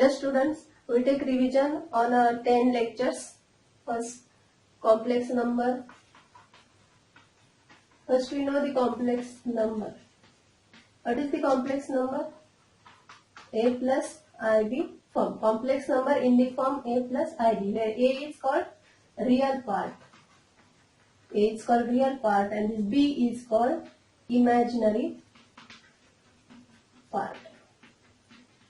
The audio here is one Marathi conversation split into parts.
Hello students, we take revision on 10 lectures. First, complex number. First we know the complex number. What is the complex number? A plus IB form. Complex number in the form A plus IB, where A is called real part. A is called real part and this B is called imaginary part.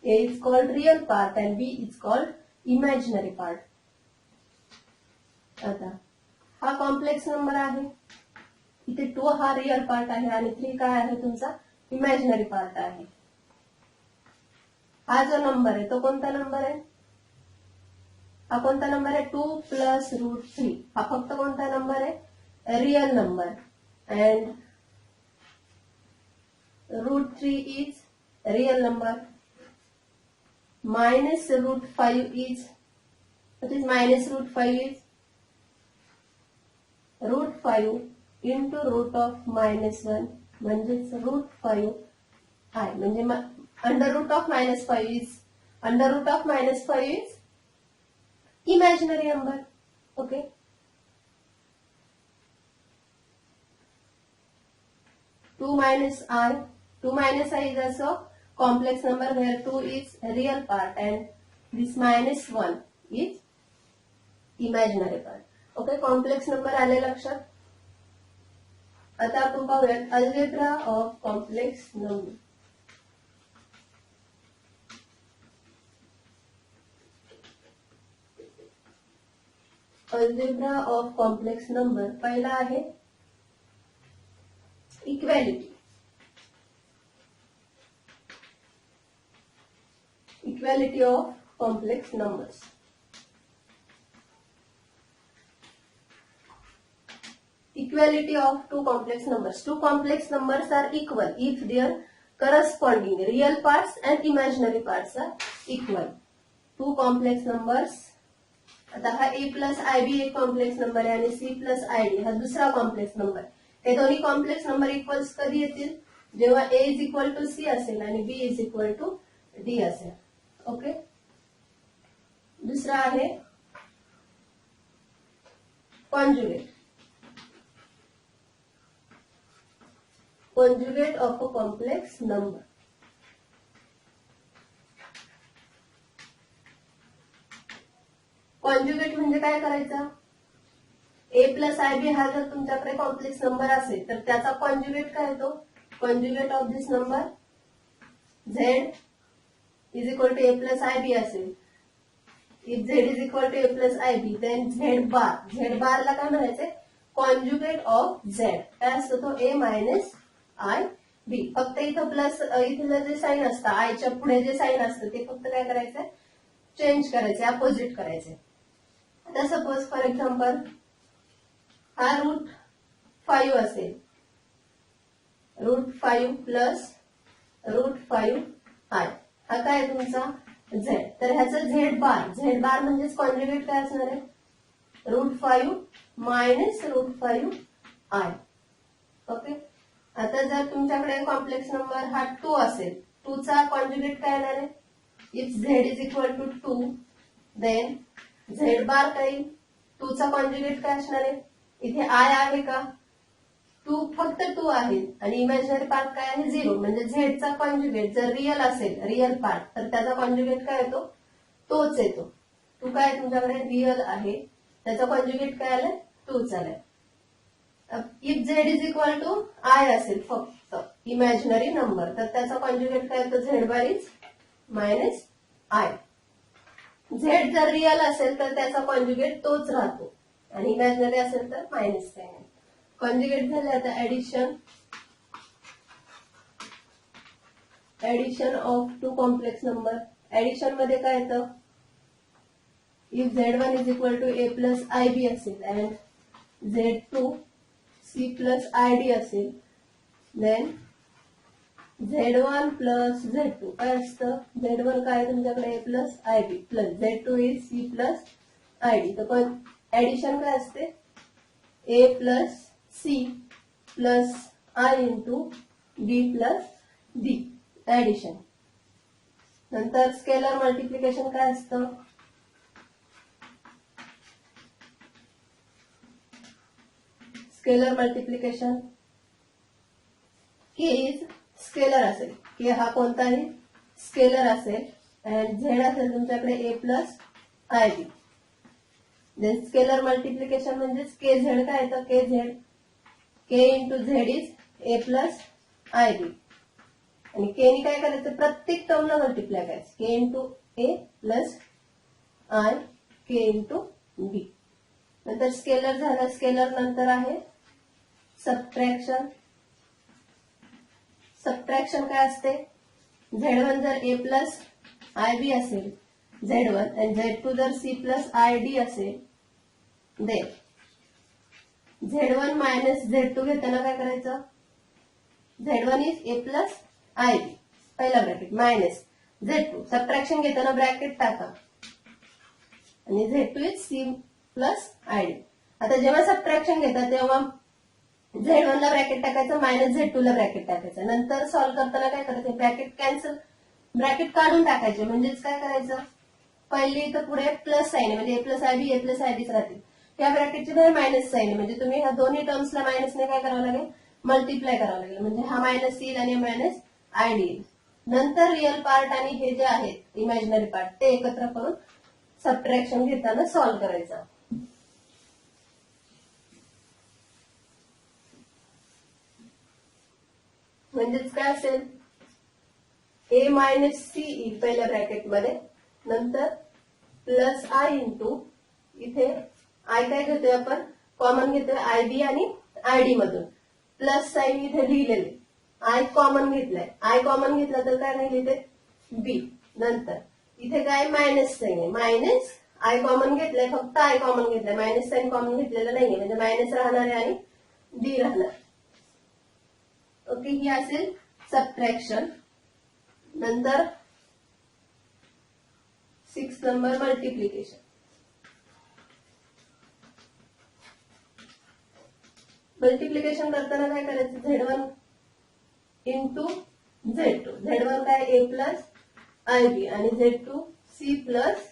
A is called real part and B is called imaginary part. आता हा कॉम्प्लेक्स नंबर आहे. इथे 2 हा रियल पार्ट आहे आणि 3 काय आहे तुमचा इमॅजिनरी पार्ट आहे. हा जो नंबर आहे तो कोणता नंबर आहे? हा कोणता नंबर आहे? 2 प्लस √3. हा फक्त कोणता नंबर आहे? Real number. And √3 is real number. minus √5 is, what is minus √5 is? √5 into root of -1 म्हणजेच √5 आहे. म्हणजे under root of -5 is, under root of -5 is imaginary number. Okay. Two minus I is also complex number where 2 is real part and this -1 is imaginary part. Okay, complex number आले लक्षात. आता आपण पाहूयात algebra of complex number. Algebra of complex number पहिला आहे equality. Equality of complex numbers. Equality of two complex numbers. Two complex numbers are equal if their corresponding real parts and imaginary parts are equal. Two complex numbers. आता हा A plus IB एक कॉम्प्लेक्स नंबर आहे आणि C plus ID हा दुसरा कॉम्प्लेक्स नंबर. हे दोन्ही कॉम्प्लेक्स नंबर इक्वल्स कधी येतील? जेव्हा A is equal to C असेल आणि B is equal to D असेल. ओके. दुसरा आहे conjugate. Conjugate of a complex number. Conjugate म्हणजे काय करायचं? A प्लस IB हा जर तुमच्याकडे कॉम्प्लेक्स नंबर असेल तर त्याचा कॉन्जुगेट काय येतो? Conjugate of this number Z is equal to A plus IB असेल. If Z is equal to A plus IB, then Z bar. Z bar ला काय म्हणायचंय? Conjugate of Z. काय असतो तो? A minus IB. फक्त इथं प्लस इथलं जे साईन असतं आयच्या पुढे जे साईन असतं ते फक्त काय करायचंय? चेंज करायचंय, अपोजिट करायचंय. आता सपोज फॉर एक्झाम्पल हा √5 असेल. √5 प्लस √5 I. हा काय तुमचा Z. तर ह्याचं Z बार म्हणजेच कॉन्जुगेट काय असणार आहे? √5 मायनस √5 I. ओके. आता जर तुमच्याकडे कॉम्प्लेक्स नंबर हा 2 असेल, 2 चा कॉन्जुगेट काय येणार आहे? If Z is equal to 2 then Z bar काय येईल? 2 चा कॉन्जुगेट काय असणार आहे? इथे I आहे का? 2 फक्त 2 आहे आणि इमॅजिनरी पार्ट काय आहे? 0. म्हणजे Z चा कॉन्जुगेट जर रिअल असेल, रिअल पार्ट, तर त्याचा कॉन्जुगेट काय येतो? तोच येतो. 2 काय तुमच्याकडे रिअल आहे, त्याचा कॉन्जुगेट काय आलाय? 2च आलाय. If Z is equal to I असेल फक्त इमॅजिनरी नंबर, तर त्याचा कॉन्जुगेट काय येतो? Z bar is minus I. Z जर रिअल असेल तर त्याचा कॉन्जुगेट तोच राहतो आणि इमॅजिनरी असेल तर मायनस काय. कॉन्जुगेट झाले. आता addition of two complex number. Addition मध्ये काय येतं? If Z1 is equal to A plus IB असेल and Z2 C plus ID असेल, देन Z1 प्लस Z2 काय असतं? Z1 काय तुमच्याकडे A plus IB plus Z2 is C plus ID. तर ऍडिशन काय असते? A plus C plus I into B plus D. Addition. नंतर स्केलर मल्टिप्लिकेशन काय असतं? Scalar multiplication K is scalar असेल, के हा कोणताही स्केलर असेल आणि झेड असेल तुमच्याकडे A plus I B. Then scalar multiplication म्हणजेच के झेड काय येतं? K Z, K into Z is A plus I B. आणि के ने काय करायचं? प्रत्येक टर्मला मल्टिप्लाय करायचं. K into A plus I, K into B. नंतर स्केलर झालं. स्केलर नंतर आहे सबट्रॅक्शन. सबट्रॅक्शन काय असते? Z1 जर ए प्लस आय बी असेल Z1 आणि Z2 जर सी प्लस आय डी असेल, देन Z1 मायनस Z2 घेताना काय करायचं? Z1 is A plus I B, पहिला ब्रॅकेट, मायनस Z2. सबट्रॅक्शन घेताना ब्रॅकेट टाका आणि Z2 is C plus I D. आता जेव्हा सबट्रॅक्शन घेतात तेव्हा Z1 ला ब्रॅकेट टाकायचं, मायनस Z2 ला ब्रॅकेट टाकायचं. नंतर सॉल्व्ह करताना काय करायचं? ब्रॅकेट कॅन्सल, ब्रॅकेट काढून टाकायचे. म्हणजेच काय करायचं? पहिली इथं पुढे प्लस साईन आहे म्हणजे A plus I B, A plus I बीच राहतील. त्या ब्रॅकेटची बाहेर मायनस साईन आहे म्हणजे तुम्ही ह्या दोन्ही टर्म्सला मायनसने काय करावं लागेल? मल्टिप्लाय करावं लागेल. म्हणजे हा मायनस येईल आणि मायनस आय डी येईल. नंतर रिअल पार्ट आणि हे जे आहेत इमॅजिनरी पार्ट ते एकत्र करून सबट्रॅक्शन घेताना सॉल्व्ह करायचं. म्हणजेच काय असेल? ए मायनस सी ई पहिल्या ब्रॅकेटमध्ये, नंतर प्लस आय इंटू, इथे आय काय घेतोय आपण? कॉमन घेतोय आय बी आणि आय डी मधून. प्लस साईन इथे लिहिलेले, आय कॉमन घेतलाय, आय कॉमन घेतला तर काय राहील इथे? बी. नंतर इथे काय? मायनस साईन आहे, मायनस आय कॉमन घेतलाय, फक्त आय कॉमन घेतलाय, मायनस साईन कॉमन घेतलेलं नाहीये म्हणजे मायनस राहणार आहे आणि डी राहणार. ओके, ही असेल सबट्रॅक्शन. नंतर 6 नंबर मल्टिप्लिकेशन. मल्टिप्लिकेशन करताना काय करायचं? Z1 into Z2. Z1 काय? ए प्लस आय बी आणि Z2 C plus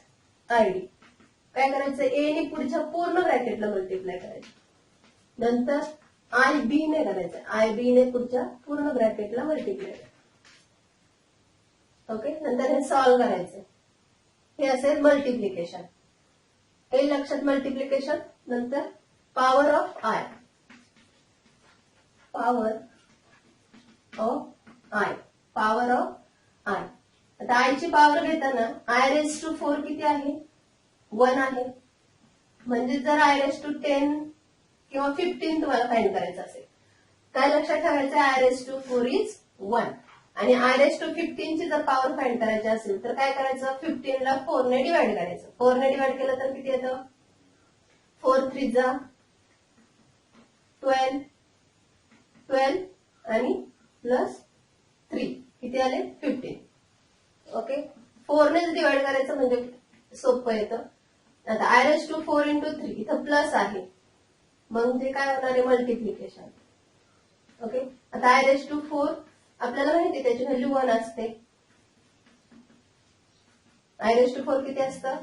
I D. काय करायचं? ए ने पुढच्या पूर्ण ब्रॅकेटला मल्टिप्लाय करायचं. नंतर आय बी ने करायचं, आय बी ने पुढच्या पूर्ण ब्रॅकेटला मल्टिप्लाय करायचं. ओके, नंतर हे सॉल्व्ह करायचं. हे असेल मल्टिप्लिकेशन. हे लक्षात मल्टिप्लिकेशन. नंतर power of I, power of I, power of I. आता आयची पॉवर घेताना आय रेस टू 4 किती आहे? 1 आहे. म्हणजे जर आय रेस टू 10 किंवा 15 तुम्हाला फाइंड करायचं असेल, काय लक्षात ठेवायचं? I raise to 4 is 1. आणि आय रेस टू 15 ची जर पॉवर फाइंड करायची असेल तर काय करायचं? 15 ला 4 ने डिवाइड करायचं. 4 ने डिवाइड केलं तर किती येतं? 4 3 जा 12, 12 आणि प्लस 3 किती आले? 15. ओके, 4 नेच डिवाइड करायचं म्हणजे सोपं येतं. आता आय रेस टू 4 इंटू 3 इथं प्लस आहे, मग ते काय होणार आहे? मल्टिप्लिकेशन. ओके, आता आय रेस टू 4 आपल्याला माहिती त्याची व्हॅल्यू 1 असते. आय रेस टू 4 किती असतं?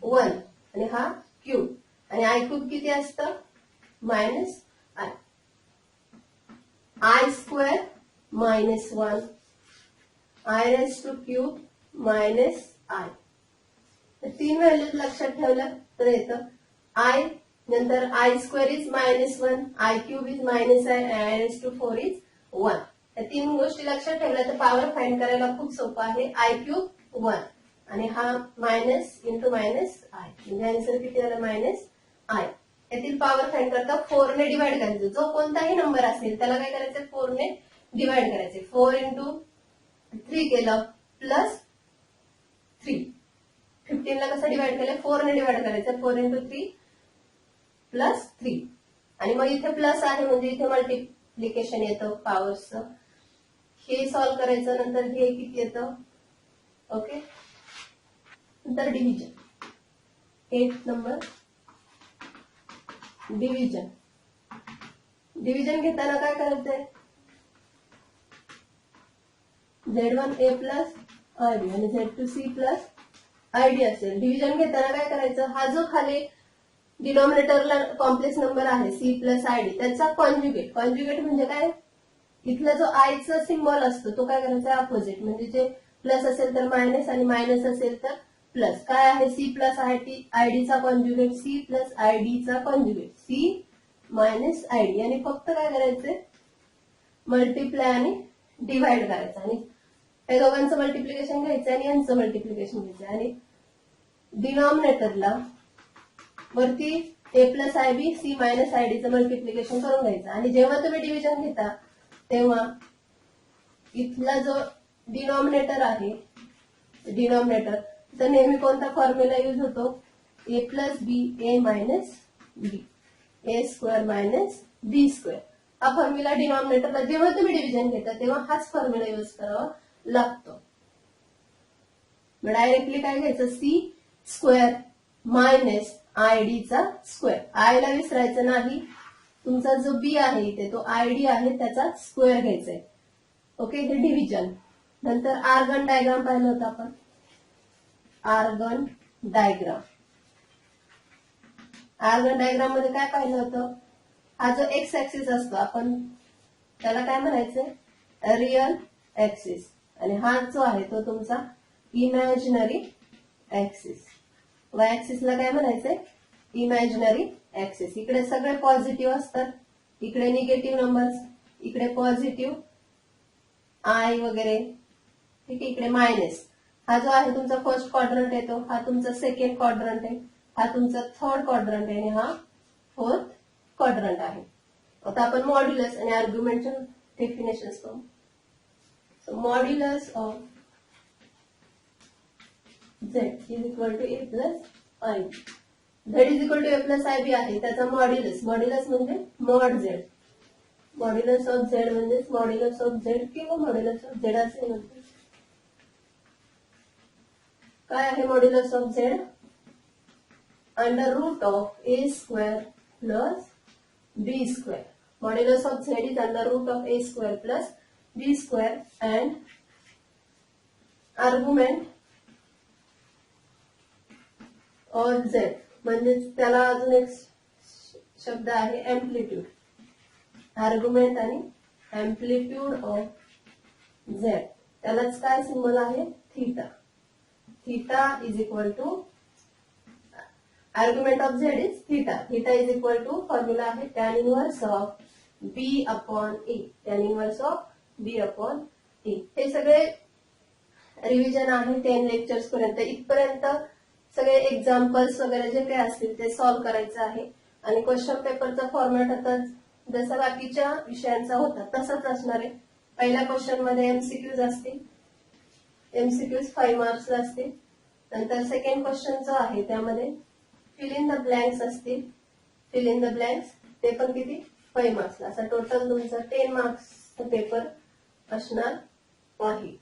1. आणि हा क्यूब, आणि आय क्यूब किती असतं? Minus I. I square minus 1, I raise to cube minus I. 3 values लक्षात ठेवलं तर येतं आय, नंतर I square is minus 1, I cube is minus I, I raise to 4 is 1. या 3 गोष्टी लक्षात ठेवल्या तर पॉवर फाइंड करायला खूप सोपं आहे. आय क्यूब 1 आणि हा मायनस इंटू मायनस आय, म्हणजे आन्सर किती आला? Minus I. यातील पॉवर फाइंड करता 4 ने डिवाइड करायचं. जो कोणताही नंबर असेल त्याला काय करायचं? 4 ने डिवाइड करायचे. 4 इंटू 3 केलं प्लस 3. 15 ला कसं डिवाइड केलं? 4 ने डिवाइड करायचं. 4 इंटू 3 प्लस 3. आणि मग इथे प्लस आहे म्हणजे इथे मल्टिप्लिकेशन येतं पॉवरचं. हे सॉल्व्ह करायचं. नंतर हे किती येतं? ओके, नंतर डिव्हिजन. 8 number division. डिव्हिजन घेताना काय करायचंय? Z1 ए प्लस आयडी आणि Z two C plus I D असेल. डिव्हिजन घेताना काय करायचं, हा जो खाली डिनॉमिनेटरला कॉम्प्लेक्स नंबर आहे सी प्लस आयडी त्याचा कॉन्ज्युगेट. कॉन्ज्युगेट म्हणजे काय, इथला जो आयचा सिम्बॉल असतो तो काय करायचा अपोजिट, म्हणजे जे प्लस असेल तर मायनस आणि मायनस असेल तर प्लस. काय आहे सी प्लस आयडीचा कॉन्ज्युगेट, सी प्लस आयडीचा कॉन्ज्युगेट सी मायनस आयडी. आणि फक्त काय करायचंय मल्टिप्लाय आणि डिव्हाइड करायचं आणि या दोघांचं मल्टिप्लिकेशन घ्यायचं आणि यांचं मल्टिप्लिकेशन घ्यायचं आणि डिनॉमिनेटरला वरती A plus I B C minus I डीचं मल्टिप्लिकेशन करून घ्यायचं. आणि जेव्हा तुम्ही डिव्हिजन घेता तेव्हा इथला जो डिनॉमिनेटर आहे, डिनॉमिनेटर तर नेहमी कोणता फॉर्म्युला यूज होतो, ए प्लस बी ए मायनस बी ए स्क्वेअर मायनस बी स्क्वेअर. हा फॉर्म्युला डिनॉमिनेटरला जेव्हा तुम्ही डिव्हिजन घेता तेव्हा हाच फॉर्म्युला यूज करावा लागतो. डायरेक्टली काय घ्यायचं, सी स्क्वेअर मायनस आयडीचा स्क्वेअर. आयला विसरायचं नाही, तुमचा जो बी आहे इथे तो आयडी आहे त्याचा स्क्वेअर घ्यायचा आहे. ओके, हे डिव्हिजन. नंतर आर्गन डायग्राम पाहिलं होतं आपण, आर्गन डायग्राम. आर्गन डायग्राम मध्ये काय पाहिलं होतं, हा जो एक्स ऍक्सिस असतो आपण त्याला काय म्हणायचंय रिअल ऍक्सिस आणि हा जो आहे तो तुमचा इमॅजिनरी ऍक्सिस. वाय ऍक्सिसला काय म्हणायचंय इमॅजिनरी ऍक्सिस. इकडे सगळे पॉझिटिव्ह असतात, इकडे निगेटिव्ह नंबर्स, इकडे पॉझिटिव्ह आय वगैरे, ठीक आहे, इकडे मायनस. हा जो आहे तुमचा फर्स्ट क्वाड्रंट येतो, हा तुमचा सेकंड क्वाड्रंट आहे, हा तुमचा थर्ड क्वाड्रंट आहे आणि हा फोर्थ क्वाड्रंट आहे. आता आपण मॉड्युलस आणि आर्ग्युमेंटचे डेफिनेशन पाहू. So modulus of z is equal to A plus I. Z is equal to A plus I B आहे, त्याचा मॉड्युलस. मॉड्युलस म्हणजे mod Z. Modulus of Z म्हणजे मॉड्युलस ऑफ झेड किंवा मॉड्युलस ऑफ झेड असे म्हणतो. काय आहे modulus of Z, under root of A square plus B square. Modulus of Z is under root of A square plus B square and argument of Z म्हणजे त्याला अजून एक शब्द आहे एम्प्लिट्यूड. आर्ग्युमेंट आणि एम्प्लिट्यूड ऑफ झेड त्यालाच काय सिम्बॉल आहे theta. Theta is equal to argument of Z is theta. Theta is equal to formula आहे tan inverse of B upon A. Tan inverse of B upon A. हे सगळे रिव्हिजन आहे 10 लेक्चर्स पर्यंत. इथपर्यंत सगळे एक्झाम्पल्स वगैरे जे काही असतील ते सॉल्व्ह करायचं आहे आणि क्वेश्चन पेपरचा फॉर्मॅट आता जसा बाकीच्या विषयांचा होता तसाच असणार आहे. पहिल्या क्वेश्चन मध्ये एमसीक्यूज असतील, एमसीक्यूज 5 मार्क्स असतील. नंतर सेकंड क्वेश्चन जो आहे त्यामध्ये फिल इन द ब्लँक्स असतील. फिल इन द ब्लँक्स ते पण किती 5 मार्क्स. असा टोटल तुमचा 10 मार्क्स पेपर असणार आहे.